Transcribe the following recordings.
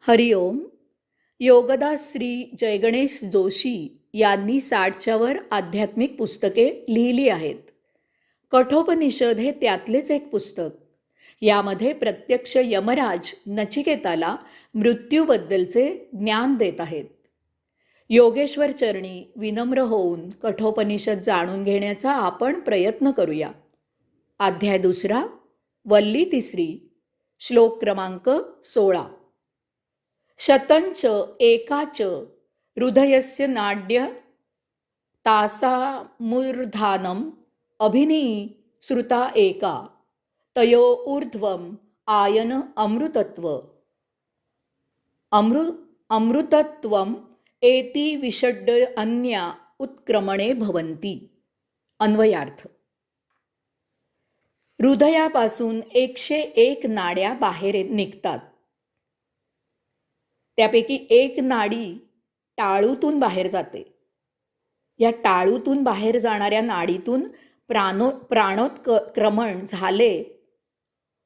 हरिओम. योगदास श्री जयगणेश जोशी यांनी 60च्या वर आध्यात्मिक पुस्तके लिहिली आहेत. कठोपनिषद हे त्यातलेच एक पुस्तक. यामध्ये प्रत्यक्ष यमराज नचिकेताला मृत्यूबद्दलचे ज्ञान देत आहेत. योगेश्वर चरणी विनम्र होऊन कठोपनिषद जाणून घेण्याचा आपण प्रयत्न करूया. अध्याय 2, वल्ली 3, श्लोक क्रमांक 16. शतंच एकाच हृदयस्य नाड्य तासामूर्धानम अभिनीय श्रुता एका तयो ऊर्ध्वम आयन अमृतत्व अमृतत्वम एति विषड्ड अन्या उत्क्रमणे भवन्ति. अन्वयार्थ. हृदयापासून 101 नाड्या बाहेर निघतात. त्यापैकी एक नाडी टाळूतून बाहेर जाते. या टाळूतून बाहेर जाणाऱ्या नाडीतून प्राणोत्क्रमण झाले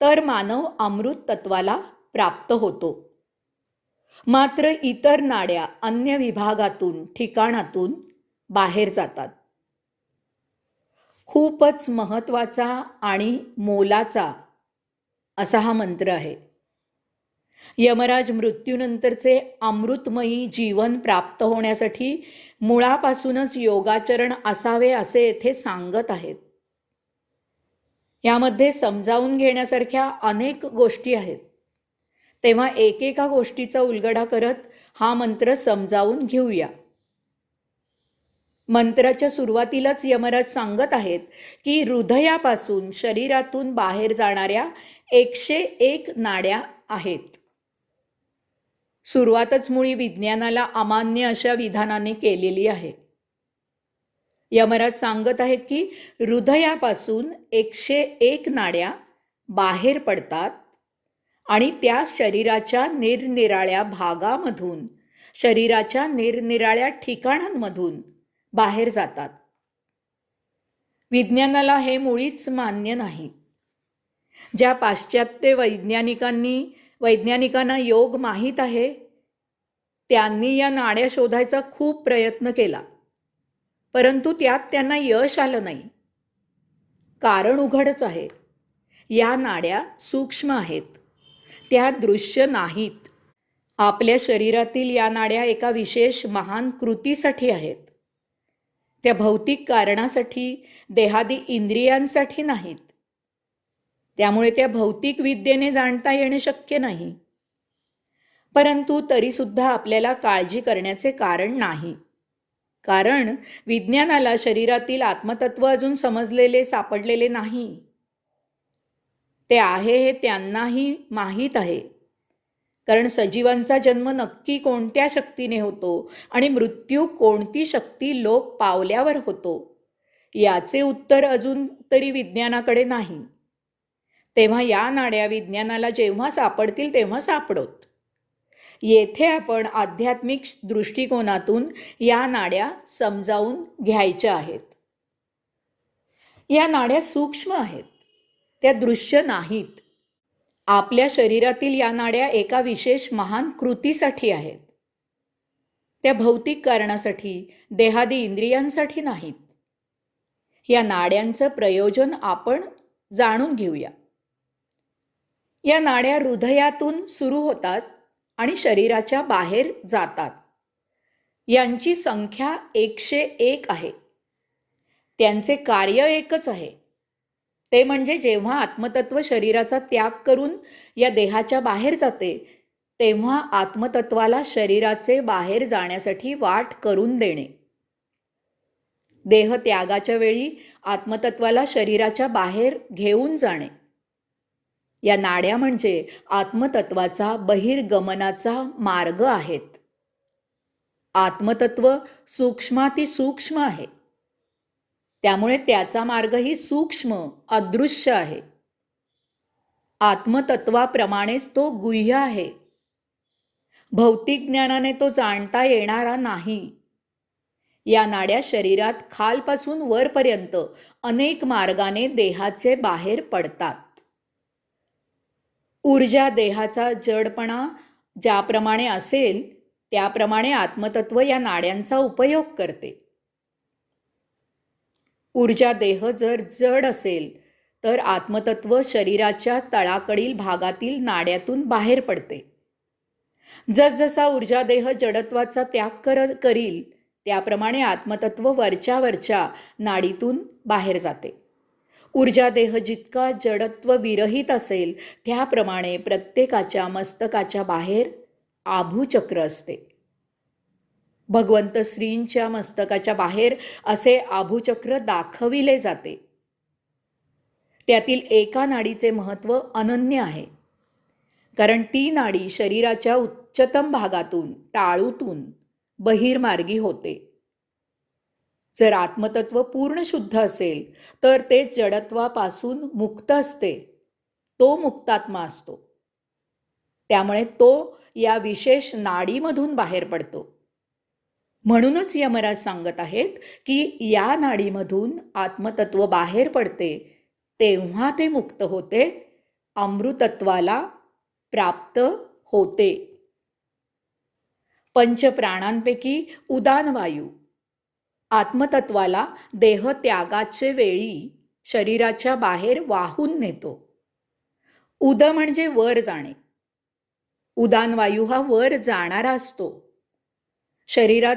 तर मानव अमृत तत्वाला प्राप्त होतो. मात्र इतर नाड्या अन्य विभागातून ठिकाणातून बाहेर जातात. खूपच महत्त्वाचा आणि मोलाचा असा हा मंत्र आहे. यमराज मृत्यूनंतरचे अमृतमयी जीवन प्राप्त होण्यासाठी मुळापासूनच योगाचरण असावे असे येथे सांगत आहेत. यामध्ये समजावून घेण्यासारख्या अनेक गोष्टी आहेत. तेव्हा एकेका गोष्टीचा उलगडा करत हा मंत्र समजावून घेऊया. मंत्राच्या सुरुवातीलाच यमराज सांगत आहेत की हृदयापासून शरीरातून बाहेर जाणाऱ्या 101 नाड्या आहेत. सुरुवातच मुळी विज्ञानाला अमान्य अशा विधानाने केलेली आहे. यमराज सांगत आहेत की हृदयापासून 101 नाड्या बाहेर पडतात आणि त्या शरीराच्या निरनिराळ्या भागामधून, शरीराच्या निरनिराळ्या ठिकाणांमधून बाहेर जातात. विज्ञानाला हे मुळीच मान्य नाही. ज्या पाश्चात्य वैज्ञानिकांना योग माहीत आहे त्यांनी या नाड्या शोधायचा खूप प्रयत्न केला, परंतु त्यात त्यांना यश आलं नाही. कारण उघडच आहे. या नाड्या सूक्ष्म आहेत, त्या दृश्य नाहीत. आपल्या शरीरातील या नाड्या एका विशेष महान कृतीसाठी आहेत. त्या भौतिक कारणासाठी, देहादी इंद्रियांसाठी नाहीत. त्यामुळे त्या भौतिक विद्येने जाणता येणे शक्य नाही. परंतु तरीसुद्धा आपल्याला काळजी करण्याचे कारण नाही. कारण विज्ञानाला शरीरातील आत्मतत्व अजून सापडलेले नाही. ते आहे हे त्यांनाही माहीत आहे. कारण सजीवांचा जन्म नक्की कोणत्या शक्तीने होतो आणि मृत्यू कोणती शक्ती लोप पावल्यावर होतो याचे उत्तर अजून तरी विज्ञानाकडे नाही. तेव्हा या नाड्या विज्ञानाला जेव्हा सापडतील तेव्हा सापडोत. येथे आपण आध्यात्मिक दृष्टिकोनातून या नाड्या समजावून घ्यायच्या आहेत. या नाड्या सूक्ष्म आहेत, त्या दृश्य नाहीत. आपल्या शरीरातील या नाड्या एका विशेष महान कृतीसाठी आहेत. त्या भौतिक कारणासाठी, देहादी इंद्रियांसाठी नाहीत. या नाड्यांचं प्रयोजन आपण जाणून घेऊया. या नाड्या हृदयातून सुरू होतात आणि शरीराच्या बाहेर जातात. यांची संख्या 101 आहे. त्यांचे कार्य एकच आहे. ते म्हणजे जेव्हा आत्मतत्व शरीराचा त्याग करून या देहाच्या बाहेर जाते तेव्हा आत्मतत्वाला शरीराचे बाहेर जाण्यासाठी वाट करून देणे. देह त्यागाच्या वेळी आत्मतत्वाला शरीराच्या बाहेर घेऊन जाणे. या नाड्या म्हणजे आत्मतत्वाचा बहिर्गमनाचा मार्ग आहेत. आत्मतत्व सूक्ष्मातिसूक्ष्म आहे. त्यामुळे त्याचा मार्गही सूक्ष्म, अदृश्य आहे. आत्मतत्वाप्रमाणेच तो गुह्य आहे. भौतिक ज्ञानाने तो जाणता येणारा नाही. या नाड्या शरीरात खालपासून वरपर्यंत अनेक मार्गाने देहाचे बाहेर पडतात. ऊर्जा देहाचा जडपणा ज्याप्रमाणे असेल त्याप्रमाणे आत्मतत्व या नाड्यांचा उपयोग करते. ऊर्जा देह जर जड असेल तर आत्मतत्व शरीराच्या तळाकडील भागातील नाड्यातून बाहेर पडते. जसजसा ऊर्जा देह जडत्वाचा त्याग करील त्याप्रमाणे आत्मतत्व वरच्या वरच्या नाडीतून बाहेर जाते. ऊर्जा देह जितका जडत्व विरहित असेल त्याप्रमाणे प्रत्येकाच्या मस्तकाच्या बाहेर आभूचक्र असते. भगवंत श्रींच्या मस्तकाच्या बाहेर असे आभूचक्र दाखविले जाते. त्यातील एका नाडीचे महत्त्व अनन्य आहे, कारण ती नाडी शरीराच्या उच्चतम भागातून टाळूतून बहिर्मार्गी होते. जर आत्मतत्व पूर्ण शुद्ध असेल तर ते जडत्वापासून मुक्त असते. तो मुक्तात्मा असतो. त्यामुळे तो या विशेष नाडीमधून बाहेर पडतो. म्हणूनच यमराज सांगत आहेत की या नाडीमधून आत्मतत्व बाहेर पडते तेव्हा ते मुक्त होते, अमृतत्वाला प्राप्त होते. पंचप्राणांपैकी उदान वायू आत्मतत्वाला देह त्यागाचे वेळी शरीराच्या बाहेर वाहून नेतो. उद म्हणजे वर जाणे. उदान वायू हा वर जाणारा असतो. शरीरात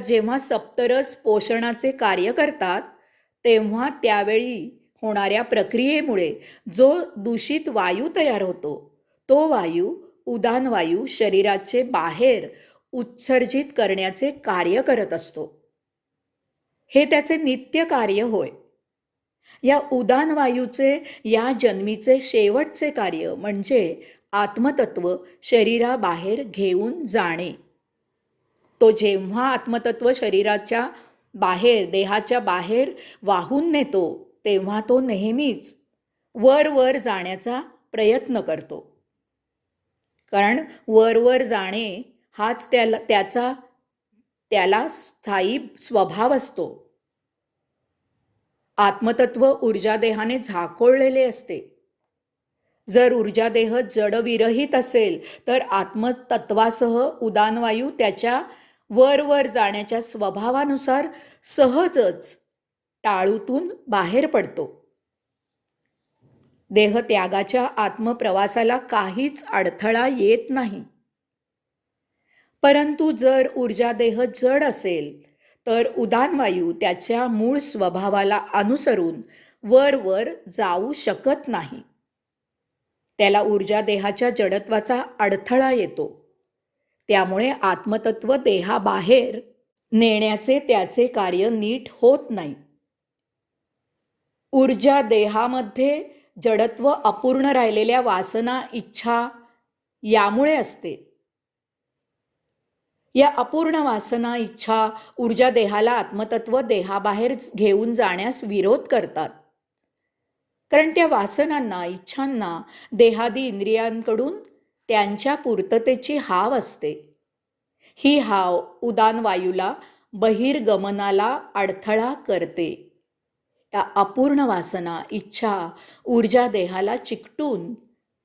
जेव्हा सप्तरस पोषणाचे कार्य करतात तेव्हा त्यावेळी होणाऱ्या प्रक्रियेमुळे जो दूषित वायू तयार होतो तो वायू उदान वायू शरीराचे बाहेर उत्सर्जित करण्याचे कार्य करत असतो. हे त्याचे नित्य कार्य होय. या उदान वायूचे या जन्मीचे शेवटचे कार्य म्हणजे आत्मतत्व शरीराबाहेर घेऊन जाणे. तो जेव्हा आत्मतत्व शरीराच्या बाहेर देहाच्या बाहेर वाहून नेतो तेव्हा तो नेहमीच वर वर जाण्याचा प्रयत्न करतो. कारण वर वर जाणे हाच त्याला स्थायी स्वभाव असतो. आत्मतत्व ऊर्जादेहाने झाकोळलेले असते. जर ऊर्जादेह जडविरहित असेल तर आत्मतत्वासह उदानवायू त्याच्या वर वर जाण्याच्या स्वभावानुसार सहजच टाळूतून बाहेर पडतो. देहत्यागाच्या आत्मप्रवासाला काहीच अडथळा येत नाही. परंतु जर ऊर्जादेह जड असेल तर उदानवायू त्याच्या मूळ स्वभावाला अनुसरून वर वर जाऊ शकत नाही. त्याला ऊर्जादेहाच्या जडत्वाचा अडथळा येतो. त्यामुळे आत्मतत्व देहाबाहेर नेण्याचे त्याचे कार्य नीट होत नाही. ऊर्जा देहामध्ये जडत्व अपूर्ण राहिलेल्या वासना इच्छा यामुळे असते. या अपूर्ण वासना इच्छा ऊर्जा देहाला आत्मतत्व देहाबाहेर घेऊन जाण्यास विरोध करतात. कारण त्या वासनांना इच्छांना देहादी इंद्रियांकडून त्यांच्या पूर्ततेची हाव असते. ही हाव उदान वायूला बहिर्गमनाला अडथळा करते. या अपूर्ण वासना इच्छा ऊर्जा देहाला चिकटून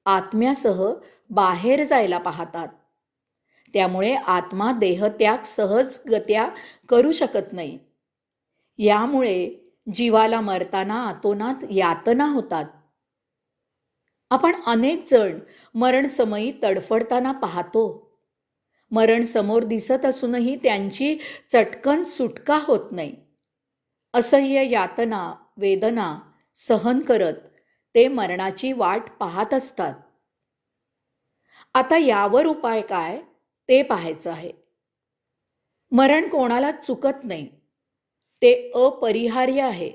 आत्म्यासह बाहेर जायला पाहतात. त्यामुळे आत्मा देहत्याग सहजगत्या करू शकत नाही. यामुळे जीवाला मरताना अतोनात यातना होतात. आपण अनेक जण मरणसमयी तडफडताना पाहतो. मरण समोर दिसत असूनही त्यांची चटकन सुटका होत नाही. असह्य यातना वेदना सहन करत ते मरणाची वाट पाहत असतात. आता यावर उपाय काय ते पाहायचं आहे. मरण कोणाला चुकत नाही. ते अपरिहार्य आहे.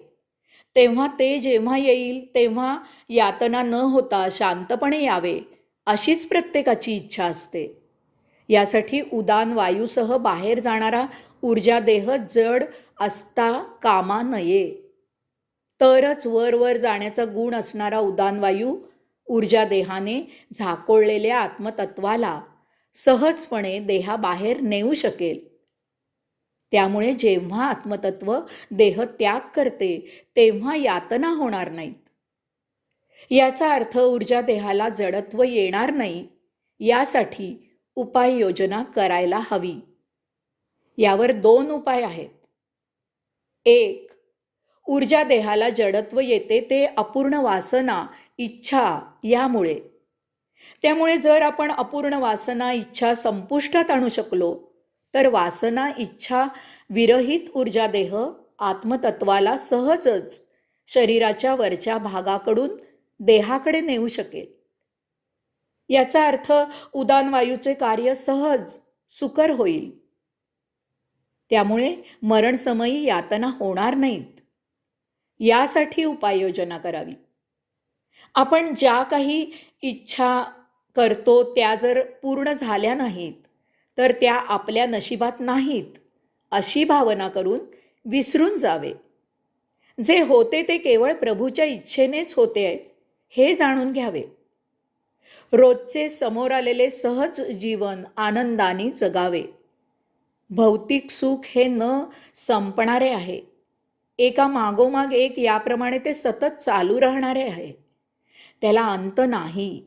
तेव्हा ते जेव्हा येईल तेव्हा यातना न होता शांतपणे यावे अशीच प्रत्येकाची इच्छा असते. यासाठी उदान वायूसह बाहेर जाणारा ऊर्जादेह जड असता कामा नये. तरच वर वर जाण्याचा गुण असणारा उदान वायू ऊर्जादेहाने झाकोळलेल्या आत्मतत्वाला सहजपणे देहाबाहेर नेऊ शकेल. त्यामुळे जेव्हा आत्मतत्व देह त्याग करते तेव्हा यातना होणार नाहीत. याचा अर्थ ऊर्जा देहाला जडत्व येणार नाही यासाठी उपाययोजना करायला हवी. यावर 2 उपाय आहेत. 1. ऊर्जा देहाला जडत्व येते ते अपूर्ण वासना, इच्छा यामुळे. त्यामुळे जर आपण अपूर्ण वासना, इच्छा संपुष्टात आणू शकलो तर वासना, इच्छा विरहित ऊर्जा देह आत्मतत्वाला सहजच शरीराच्या वरच्या भागाकडून देहाकडे नेऊ शकेल. याचा अर्थ उदान वायूचे कार्य सहज सुकर होईल. त्यामुळे मरणसमयी यातना होणार नाहीत. यासाठी उपाययोजना करावी. आपण ज्या काही इच्छा करतो त्या जर पूर्ण झाल्या नाहीत तर त्या आपल्या नशिबात नाहीत अशी भावना करून विसरून जावे. जे होते ते केवळ प्रभूच्या इच्छेनेच होते हे जाणून घ्यावे. रोजचे समोर आलेले सहज जीवन आनंदाने जगावे. भौतिक सुख हे न संपणारे आहे. एका मागोमाग एक याप्रमाणे ते सतत चालू राहणारे आहे. त्याला अंत नाही.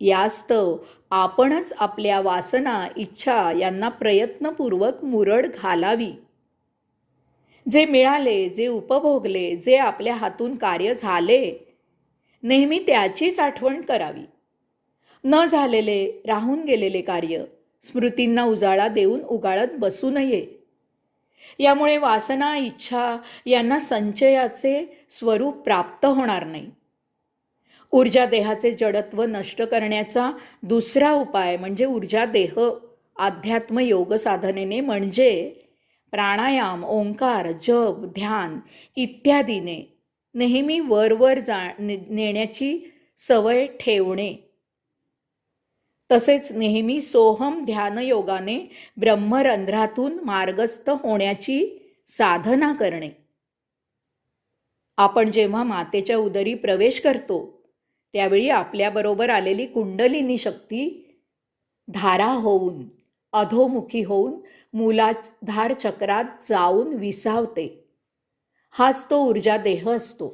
यास्तव आपणच आपल्या वासना, इच्छा यांना प्रयत्नपूर्वक मुरड घालावी. जे मिळाले, जे उपभोगले, जे आपल्या हातून कार्य झाले, नेहमी त्याचीच आठवण करावी. न झालेले, राहून गेलेले कार्य स्मृतींना उजाळा देऊन उगाळत बसू नये. यामुळे वासना, इच्छा यांना संचयाचे स्वरूप प्राप्त होणार नाही. ऊर्जा देहाचे जडत्व नष्ट करण्याचा दुसरा उपाय म्हणजे ऊर्जा देह अध्यात्म योग साधनेने म्हणजे प्राणायाम, ओंकार, जप, ध्यान इत्यादीने नेहमी वरवर नेण्याची सवय ठेवणे. तसेच नेहमी सोहम ध्यान योगाने ब्रह्मरंध्रातून मार्गस्थ होण्याची साधना करणे. आपण जेव्हा मातेच्या उदरी प्रवेश करतो त्यावेळी आपल्याबरोबर आलेली कुंडलिनी शक्ती धारा होऊन अधोमुखी होऊन मूलाधार चक्रात जाऊन विसावते. हाच तो ऊर्जा देह असतो.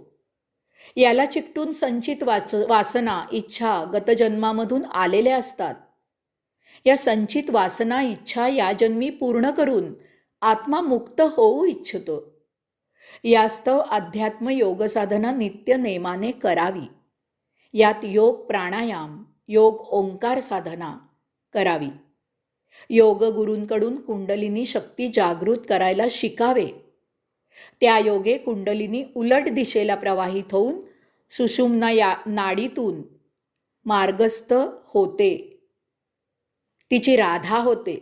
याला चिकटून संचित वासना, इच्छा गतजन्मामधून आलेल्या असतात. या संचित वासना, इच्छा या जन्मी पूर्ण करून आत्मा मुक्त होऊ इच्छितो. यास्तव अध्यात्म योग साधना नित्य नेमाने करावी. यात योग प्राणायाम, योग ओंकार साधना करावी. योग गुरूंकडून कुंडलिनी शक्ती जागृत करायला शिकावे. त्या योगे कुंडलिनी उलट दिशेला प्रवाहित होऊन सुषुम्ना या नाडीतून मार्गस्थ होते. तिची राधा होते.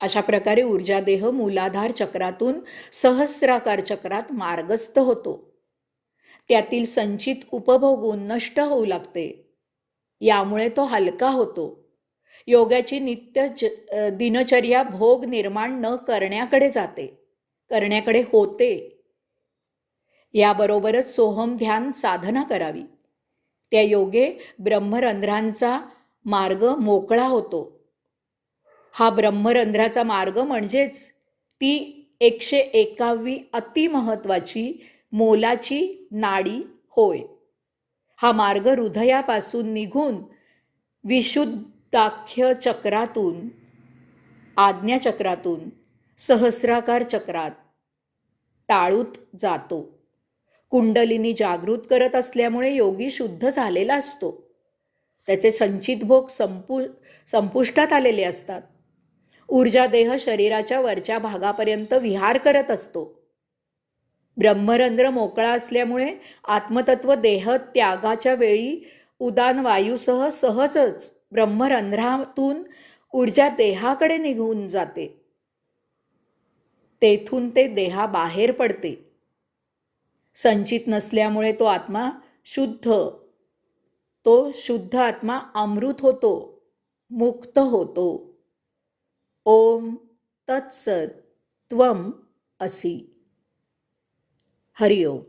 अशा प्रकारे ऊर्जा देह मूलाधार चक्रातून सहस्राकार चक्रात मार्गस्थ होतो. त्यातील संचित उपभोगून नष्ट होऊ लागते. यामुळे तो हलका होतो. योगाची नित्य दिनचर्या भोग निर्माण न करण्याकडे जाते, करण्याकडे होते. याबरोबरच सोहम ध्यान साधना करावी. त्या योगे ब्रह्मरंध्रांचा मार्ग मोकळा होतो. हा ब्रह्मरंध्राचा मार्ग म्हणजेच ती 101वी अतिमहत्वाची मोलाची नाडी होय. हा मार्ग हृदयापासून निघून विशुद्धाख्य चक्रातून, आज्ञाचक्रातून सहस्राकार चक्रात टाळूत जातो. कुंडलिनी जागृत करत असल्यामुळे योगी शुद्ध झालेला असतो. त्याचे संचित भोग संपुष्टात आलेले असतात. ऊर्जा देह शरीराच्या वरच्या भागापर्यंत विहार करत असतो. ब्रह्मरंध्र मोकळा असल्यामुळे आत्मतत्व देह त्यागाच्या वेळी उदान वायूसह सहजच ब्रह्मरंध्रातून ऊर्जा देहाकडे निघून जाते. तेथून ते देहाबाहेर पडते. संचित नसल्यामुळे तो आत्मा शुद्ध, तो शुद्ध आत्मा अमृत होतो, मुक्त होतो. ओम तत्सत त्वम असि. हरिओम.